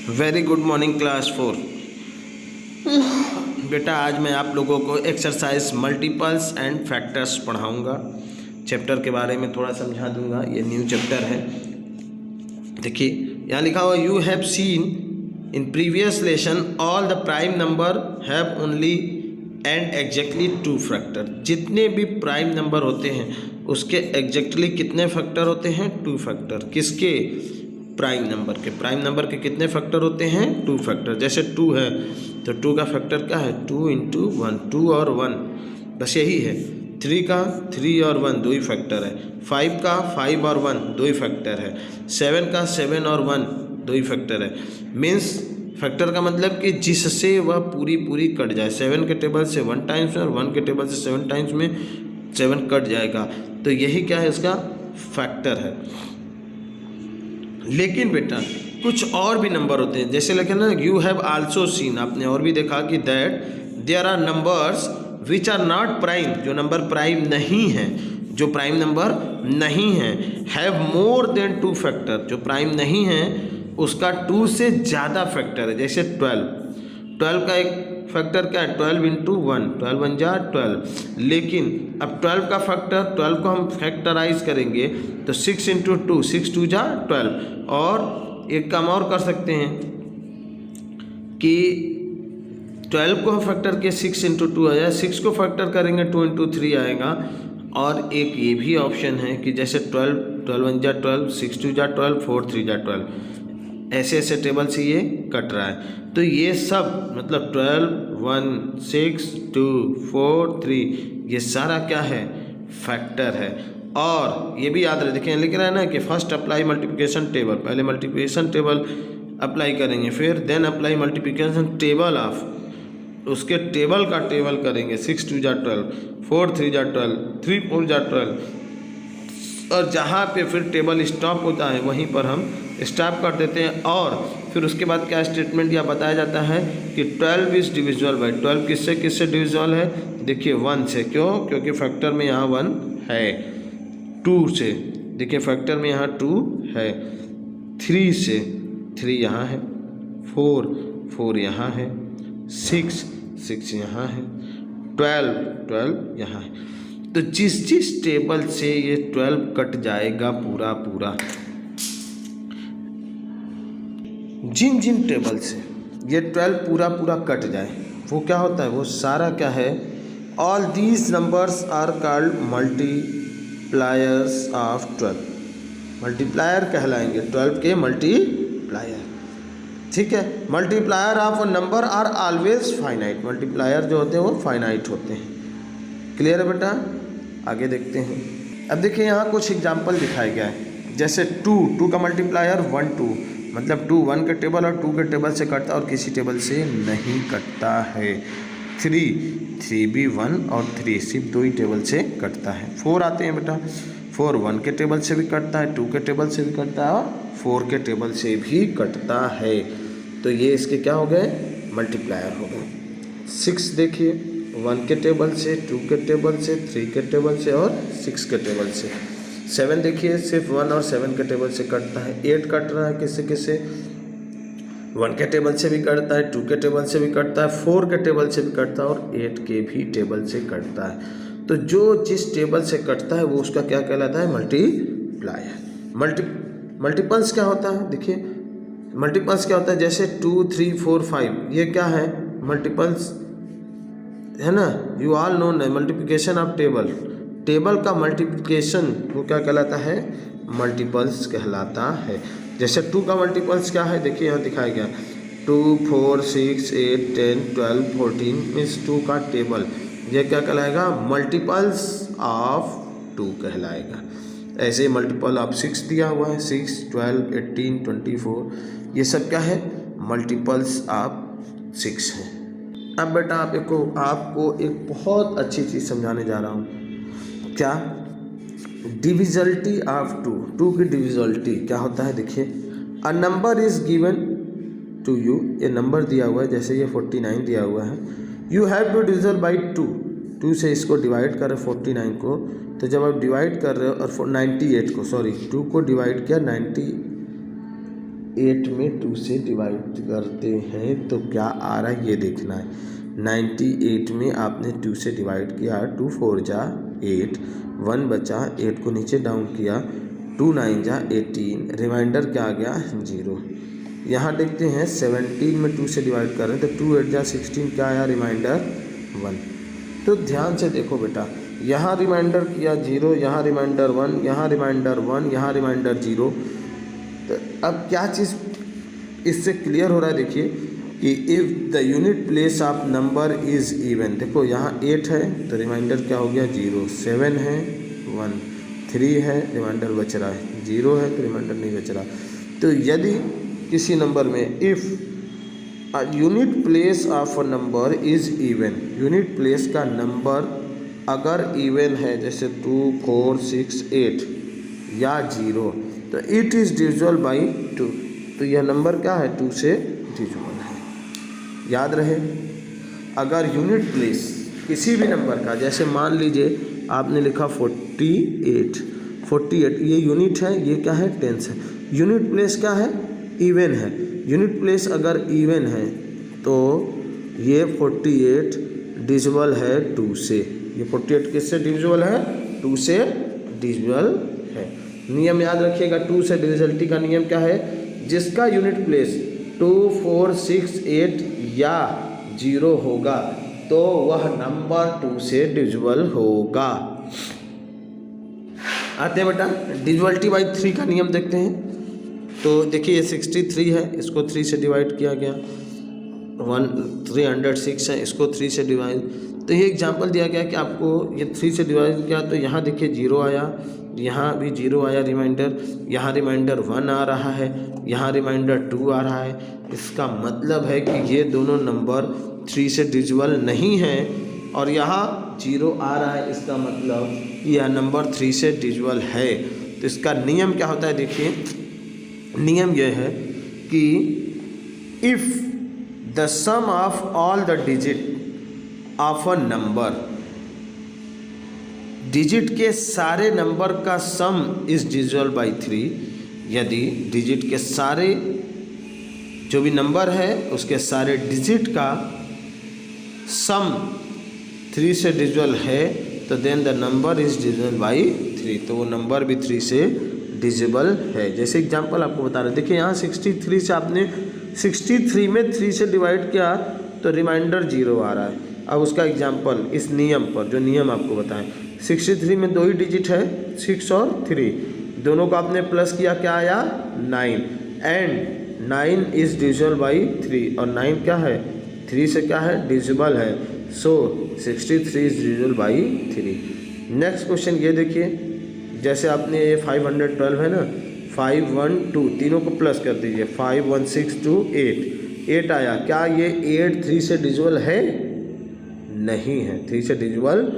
Very good morning class 4। बेटा आज मैं आप लोगों को एक्सरसाइज मल्टीपल्स एंड फैक्टर्स पढ़ाऊंगा। चैप्टर के बारे में थोड़ा समझा दूंगा। ये न्यू चैप्टर है। देखिए यहाँ लिखा हुआ you have seen in previous lesson all the prime number have only and exactly two factor. जितने भी प्राइम नंबर होते हैं उसके एग्जैक्टली कितने फैक्टर होते हैं? Two factor. किसके? प्राइम नंबर के कितने फैक्टर होते हैं? Two factor. जैसे 2 है तो 2 का फैक्टर क्या है? 2 × 1, 2 और 1, बस यही है। 3 का 3 और 1 दो ही फैक्टर है। 5 का 5 और 1 दो ही फैक्टर है। 7 का 7 और 1 दो ही फैक्टर है। मीन्स फैक्टर का मतलब कि जिससे वह पूरी कट जाए। 7 के टेबल से 1 टाइम्स में और 1 के टेबल से 7 टाइम्स में 7 कट जाएगा, तो यही क्या है? इसका फैक्टर है। लेकिन बेटा कुछ और भी नंबर होते हैं, जैसे लिखे ना यू हैव आल्सो सीन, आपने और भी देखा कि that there are numbers which are not prime, जो नंबर प्राइम नहीं है, जो प्राइम नंबर नहीं है, हैव मोर देन 2 फैक्टर, जो प्राइम नहीं है उसका 2 से ज़्यादा फैक्टर है। जैसे 12 का एक फैक्टर क्या है? 12 × 1, 12 × 1 = 12। लेकिन अब 12 का फैक्टर, 12 को हम फैक्टराइज करेंगे तो 6 × 2, 6 × 2 = 12। और एक काम और कर सकते हैं कि 12 को हम फैक्टर के 6 × 2 आ जाए, 6 को फैक्टर करेंगे 2 × 3 आएगा। और एक ये भी ऑप्शन है कि जैसे 12, 12 × 1 = 12, 6 × 2 = 12, 4 × 3 = 12। ऐसे टेबल से ये कट रहा है। तो ये सब मतलब 12, 1, 6, 2, 4, 3 ये सारा क्या है? फैक्टर है। और ये भी याद रहे, देखिए लिख रहा है ना कि फर्स्ट अप्लाई मल्टीप्लिकेशन टेबल, पहले मल्टीप्लिकेशन टेबल अप्लाई करेंगे, फिर then apply multiplication table of, उसके टेबल का टेबल करेंगे। 6 × 2 = 12, 4 × 3 = 12, 3 × 4 = 12। और जहाँ पे फिर टेबल स्टॉप होता है वहीं पर हम स्टॉप कर देते हैं। और फिर उसके बाद क्या स्टेटमेंट या बताया जाता है कि 12 इज डिविजिबल बाय 12। किससे डिविजिबल है? देखिए 1 से। क्यों? क्योंकि फैक्टर में यहाँ 1 है। 2 से, देखिए फैक्टर में यहाँ 2 है। 3 से, 3 यहाँ है। 4 यहाँ है। 6 यहाँ है। 12 यहाँ है। तो जिस टेबल से ये 12 कट जाएगा पूरा, जिन टेबल से ये 12 पूरा कट जाए, वो क्या होता है? वो सारा क्या है? All these numbers are called multipliers of 12। Multiplier कहलाएंगे, 12 के मल्टीप्लायर। ठीक है। Multiplier of number are always finite. Multiplier जो होते हैं वो फाइनाइट होते हैं। क्लियर है बेटा? आगे देखते हैं। अब देखिए यहाँ कुछ एग्जाम्पल दिखाया गया है। जैसे 2 का मल्टीप्लायर 1, 2 मतलब 2 1 के टेबल और 2 के टेबल से कटता है और किसी टेबल से नहीं कटता है। 3 भी 1 और 3 सिर्फ 2 ही टेबल से कटता है। 4 आते हैं बेटा। 4 1 के टेबल से भी कटता है, 2 के टेबल से भी कटता है और 4 के टेबल से भी कटता है। तो ये इसके क्या हो गए? मल्टीप्लायर हो गए। 6 देखिए 1 के टेबल से, 2 के टेबल से, 3 के टेबल से और 6 के टेबल से। 7 देखिए सिर्फ 1 और 7 के टेबल से कटता है। 8 कट रहा है किससे? 1 के टेबल से भी कटता है, 2 के टेबल से भी कटता है, 4 के टेबल से भी कटता है और 8 के भी टेबल से कटता है। तो जो जिस टेबल से कटता है वो उसका क्या कहलाता है? मल्टीप्लायर। मल्टीपल्स क्या होता है? देखिए मल्टीपल्स क्या होता है? जैसे 2 3 4 5 ये क्या है? मल्टीपल्स है ना। यू ऑल नो ना मल्टीप्लिकेशन ऑफ टेबल का मल्टीप्लिकेशन वो क्या कहलाता है? मल्टीपल्स कहलाता है। जैसे 2 का मल्टीपल्स क्या है? देखिए यहाँ दिखाया गया 2 4 6 8 10 12 14 मीन्स 2 का टेबल, ये क्या कहलाएगा? मल्टीपल्स ऑफ 2 कहलाएगा। ऐसे मल्टीपल ऑफ 6 दिया हुआ है, 6 12 18 24 ये सब क्या है? मल्टीपल्स ऑफ 6 है। अब बेटा आपको एक बहुत अच्छी चीज़ समझाने जा रहा हूँ। क्या? डिविजिबिलिटी ऑफ 2 की डिविजिबिलिटी क्या होता है? देखिए a number is given to you, ये नंबर दिया हुआ है, जैसे ये 49 दिया हुआ है। You have to divisible by 2 से इसको डिवाइड कर रहे 49 को। तो जब आप डिवाइड कर रहे हो और 98 को 2 को डिवाइड किया 8 में 2 से डिवाइड करते हैं तो क्या आ रहा है ये देखना है। 98 में आपने 2 से डिवाइड किया, 2 4 जा 8, 1 बचा, 8 को नीचे डाउन किया, 2 9 जा 18, रिमाइंडर क्या आ गया 0। यहाँ देखते हैं 17 में 2 से डिवाइड कर रहे हैं तो 2 8 जा 16, क्या आया रिमाइंडर 1। तो ध्यान से देखो बेटा, यहाँ रिमाइंडर किया 0, यहाँ रिमाइंडर 1, यहाँ रिमाइंडर 1, यहाँ रिमाइंडर 0। तो अब क्या चीज़ इससे क्लियर हो रहा है, देखिए कि if the unit place of number is even, देखो यहाँ 8 है तो रिमाइंडर क्या हो गया 0, 7 है 1, 3 है रिमाइंडर बच रहा है, 0 है तो रिमाइंडर नहीं बच रहा। तो यदि किसी नंबर में if unit place of a number is even, unit place का नंबर अगर इवन है जैसे 2 4 6 8 या 0, तो इट इज़ डिविजिबल बाई 2, तो यह नंबर क्या है 2 से डिविजिबल है। याद रहे, अगर यूनिट प्लेस किसी भी नंबर का, जैसे मान लीजिए आपने लिखा 48, ये यूनिट है, ये क्या है टेंस है, यूनिट प्लेस क्या है इवन है। यूनिट प्लेस अगर इवन है तो ये 48 डिविजिबल है 2 से, ये 48 किससे डिविजिबल है 2 से डिविजिबल है। नियम याद रखिएगा, 2 से डिविजिबिलिटी का नियम क्या है, जिसका यूनिट प्लेस 2 4 6 8 या 0 होगा तो वह नंबर 2 से डिविजिबल होगा। आते हैं बेटा डिविजिबिलिटी बाई 3 का नियम देखते हैं। तो देखिए ये 63 है, इसको 3 से डिवाइड किया गया, 306 है, इसको 3 से डिवाइड, तो ये एग्जांपल दिया गया कि आपको ये 3 से डिवाइड किया तो यहाँ देखिए 0 आया, यहाँ भी 0 आया रिमाइंडर, यहाँ रिमाइंडर 1 आ रहा है, यहाँ रिमाइंडर 2 आ रहा है। इसका मतलब है कि ये दोनों नंबर 3 से डिविजिबल नहीं हैं और यहाँ 0 आ रहा है, इसका मतलब कि यह नंबर 3 से डिविजिबल है। तो इसका नियम क्या होता है, देखिए नियम यह है कि if the sum of all the digit of a number, digit के सारे नंबर का सम इज डिविजिबल बाई 3, यदि डिजिट के सारे जो भी नंबर है उसके सारे डिजिट का सम 3 से डिविजिबल है तो then the number is divisible by 3, तो वो नंबर भी 3 से डिविजिबल है। जैसे एग्जांपल आपको बता रहे, देखिए यहाँ 63 से आपने 63 में 3 से डिवाइड किया तो रिमाइंडर 0 आ रहा है। अब उसका एग्जांपल इस नियम पर, जो नियम आपको बताएं, 63 में 2 ही डिजिट है 6 और 3, दोनों को आपने प्लस किया, क्या आया 9, एंड 9 इज डिविजिबल बाई 3, और 9 क्या है 3 से क्या है डिविजिबल है, सो 63 is divisible by 3। Next question ये देखिए, जैसे आपने ये 512 है ना, 5 1 2 तीनों को प्लस कर दीजिए, 5 1 6 2 8 आया, क्या ये 8 3 से डिविजिबल है, नहीं है, 3 से डिविजिबल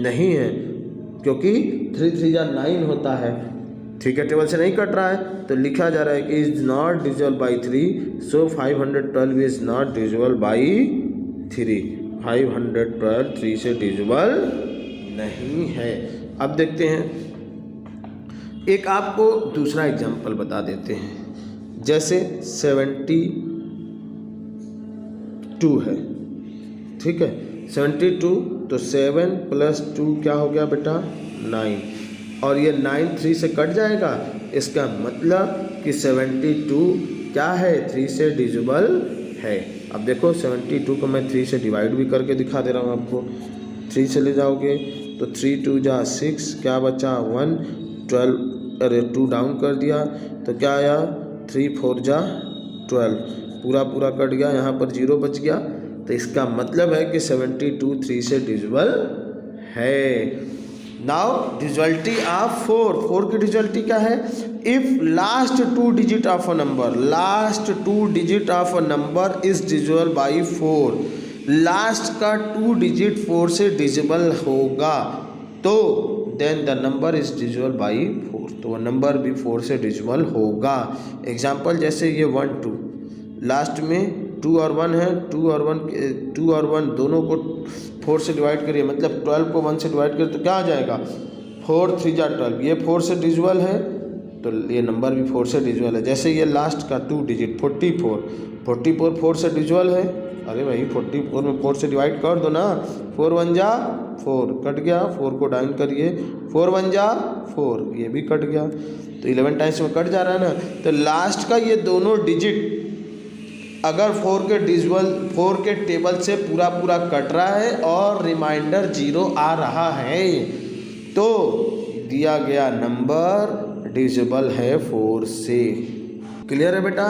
नहीं है, क्योंकि 3 3 जा 9 होता है, 3 के टेबल से नहीं कट रहा है, तो लिखा जा रहा है कि is not divisible by 3, so 512 is not divisible by 3, 512 3 से डिविजिबल नहीं है। अब देखते हैं, एक आपको दूसरा एग्जाम्पल बता देते हैं, जैसे 72 है, ठीक है 72, तो 7 + 2 क्या हो गया बेटा 9, और ये 9 3 से कट जाएगा, इसका मतलब कि 72 क्या है 3 से डिविजिबल है। अब देखो 72 को मैं 3 से डिवाइड भी करके दिखा दे रहा हूँ आपको, 3 से ले जाओगे तो 3 2 जा 6, क्या बचा 1, 12, अरे 2 डाउन कर दिया तो क्या आया 3 4 जा 12, पूरा कट गया, यहाँ पर 0 बच गया, तो इसका मतलब है कि 72 3 से डिविजिबल है। नाउ डिविजिबिलिटी ऑफ 4 की डिविजिबिलिटी क्या है, if last 2 digit of a number, last 2 digit of a number is divisible by 4, last का 2 डिजिट 4 से डिविजिबल होगा तो then the number is divisible by 4, तो वह नंबर भी 4 से डिविजिबल होगा। एग्जाम्पल जैसे ये 1 2, लास्ट में 2 और 1 है, 2 और 1 दोनों को 4 से डिवाइड करिए, मतलब 12 को 1 से डिवाइड करिए तो क्या आ जाएगा 4 3 जा 12, ये 4 से डिविजिबल है, तो ये नंबर भी 4 से डिविजिबल है। जैसे ये लास्ट का 2 डिजिट 44 4 से डिविजिबल है। अरे भाई 44 में 4 से डिवाइड कर दो ना, 4 1 जा 4 कट गया, 4 को डाउन करिए, 4 1 जा 4 ये भी कट गया, तो 11 टाइम्स में कट जा रहा है ना। तो लास्ट का ये दोनों डिजिट अगर 4 के टेबल से पूरा कट रहा है और रिमाइंडर 0 आ रहा है तो दिया गया नंबर डिविजिबल है 4 से। क्लियर है बेटा।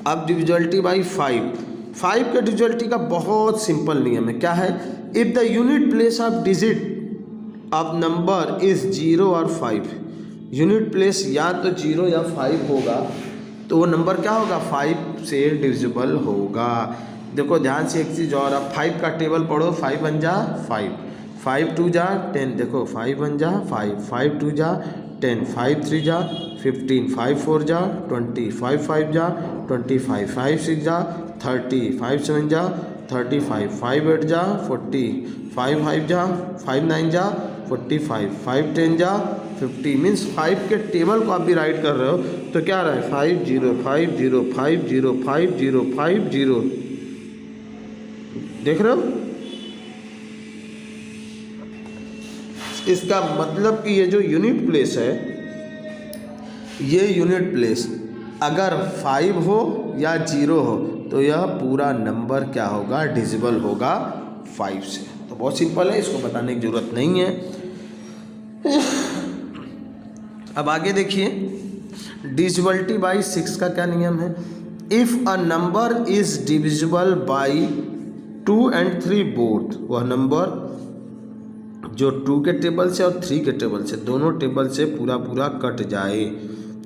अब डिविजिबिलिटी बाई 5 के डिविजिबिलिटी का बहुत सिंपल नियम है। क्या है? If the unit place of digit of number is 0 और 5, यूनिट प्लेस या तो 0 या 5 होगा तो वो नंबर क्या होगा? 5 से डिविजिबल होगा। देखो ध्यान से एक चीज़ और, अब 5 का टेबल पढ़ो। 5 1 जा 5, 5 2 जा 10, देखो 5 1 जा 5, 5 2 जा 10, 5 3 जा 15, 5 4 जा 20, 5 5 जा 25, 5 6 जा 30, 5 7 जा 35, 5 8 जा 40, 5 5 जा 5 9 जा 45, 5 10 जा 50। मीन्स 5 के टेबल को आप भी राइट कर रहे हो तो क्या रहा है? 5 0 5 0 5 0 5 0 5 0। देख रहे हो? इसका मतलब कि ये जो यूनिट प्लेस है, ये यूनिट प्लेस अगर 5 हो या 0 हो तो यह पूरा नंबर क्या होगा? डिविजिबल होगा 5 से। तो बहुत सिंपल है, इसको बताने की ज़रूरत नहीं है। अब आगे देखिए डिविजिबिलिटी बाई 6 का क्या नियम है? If a number is divisible by 2 and 3 both, वह नंबर जो 2 के टेबल से और 3 के टेबल से, दोनों टेबल से पूरा कट जाए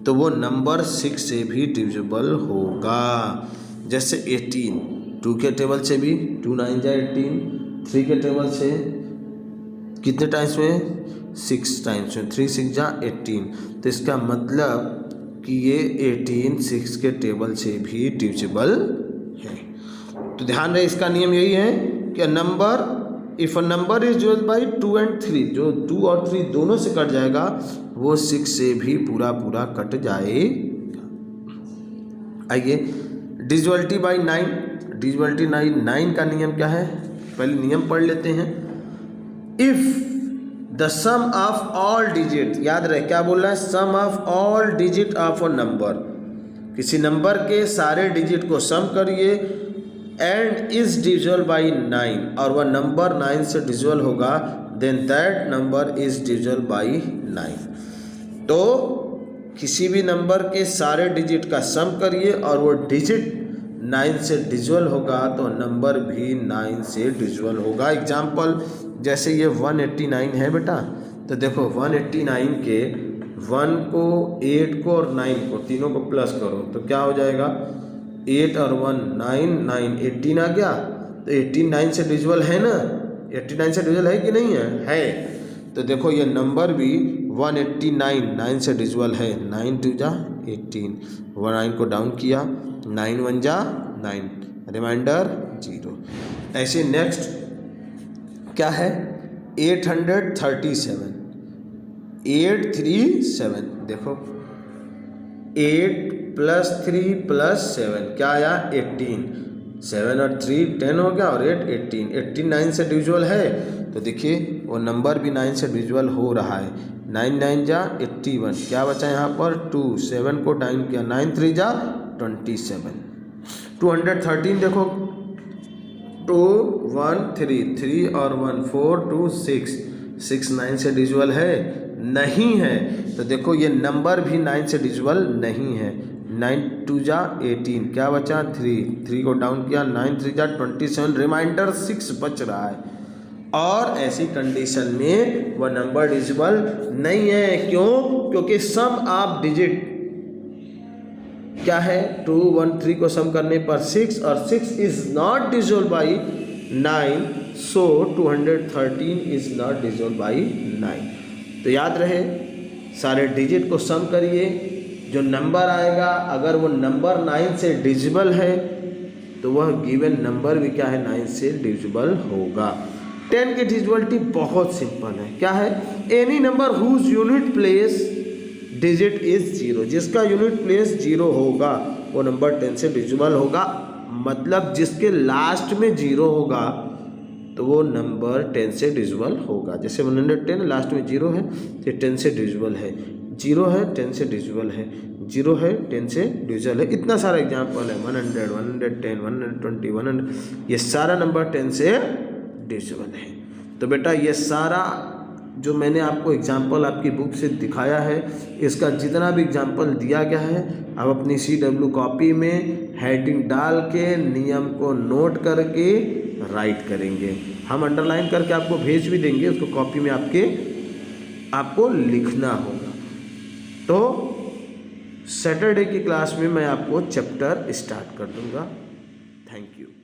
तो वो नंबर 6 से भी डिविजिबल होगा। जैसे 18 2 के टेबल से भी 2 9 जा 18, 3 के टेबल से कितने टाइम्स में? 6 टाइम्स में, 3 6 जा 18। तो इसका मतलब कि ये 18 6 के टेबल से भी डिविजिबल है। तो ध्यान रहे इसका नियम यही है कि number if a number is divisible by 2 and 3, जो 2 और 3 दोनों से कट जाएगा वो 6 से भी पूरा कट जाएगा। आइए डिविजिबिलिटी बाई 9, डिविजिबिलिटी 9 का नियम क्या है? पहले नियम पढ़ लेते हैं। If the sum of all digit, याद रहे क्या बोल रहा है? Sum of all digit of a number, किसी नंबर के सारे डिजिट को सम करिए एंड इज डिविजिबल बाई 9 और वह नंबर 9 से डिविजिबल होगा, then that number is divisible by 9। तो किसी भी नंबर के सारे डिजिट का सम करिए और वो डिजिट 9 से डिविजिबल होगा तो नंबर भी 9 से डिविजिबल होगा। एग्जाम्पल जैसे ये 189 है बेटा, तो देखो 189 के 1 को 8 को और 9 को तीनों को प्लस करो तो क्या हो जाएगा? 8 और 1 9 9 18 आ गया। तो 18 9 से डिविजिबल है ना? 89 से डिविजिबल है कि नहीं है? तो देखो ये नंबर भी 189 9 से डिविजिबल है। 9 2 जा 18, 9 को डाउन किया, 9 1 जा 9, रिमाइंडर 0। ऐसे नेक्स्ट क्या है? 837 837, देखो 8 + 3 + 7 क्या आया? 18, 7 और 3 10 हो गया और 8 18, 18 9 से डिविजिबल है तो देखिए वो नंबर भी 9 से डिविजिबल हो रहा है। 9 9 जा 81, क्या बचा यहाँ पर? 2, 7 को डाउन किया, 9 3 जा 27। 213 देखो 2 1 3 3 और 1 4 2 6, 6 9 से डिविजिबल है? नहीं है। तो देखो ये नंबर भी 9 से डिविजिबल नहीं है। 9 2 जा 18, क्या बचा? 3 को डाउन किया, 9 3 जा 27, रिमाइंडर 6 बच रहा है। और ऐसी कंडीशन में वह नंबर डिविजिबल नहीं है। क्यों? क्योंकि सम ऑफ डिजिट क्या है? 2 1 3 को सम करने पर 6 और 6 is not divisible by 9, so 213 is not divisible by 9। तो याद रहे सारे डिजिट को सम करिए, जो नंबर आएगा अगर वो नंबर 9 से डिविजिबल है तो वह गिवन नंबर भी क्या है? 9 से डिविजिबल होगा। 10 की डिविजिबिलिटी बहुत सिंपल है। क्या है? Any number whose unit place digit is 0, जिसका यूनिट प्लेस 0 होगा वो नंबर 10 से डिविजिबल होगा। मतलब जिसके लास्ट में 0 होगा तो वो नंबर 10 से डिविजिबल होगा। जैसे 110 लास्ट में 0 है तो 10 से डिविजिबल है, 0 है 10 से डिविजिबल है, 0 है 10 से डिविजिबल है। इतना सारा एग्जाम्पल है, 100, 110, 120, 100, ये सारा नंबर 10 से डिविजिबल है। तो बेटा ये सारा जो मैंने आपको एग्जाम्पल आपकी बुक से दिखाया है, इसका जितना भी एग्जाम्पल दिया गया है आप अपनी CW कॉपी में हेडिंग डाल के नियम को नोट करके राइट करेंगे। हम अंडरलाइन करके आपको भेज भी देंगे, उसको कॉपी में आपको लिखना होगा। तो सैटरडे की क्लास में मैं आपको चैप्टर स्टार्ट कर दूंगा। Thank you.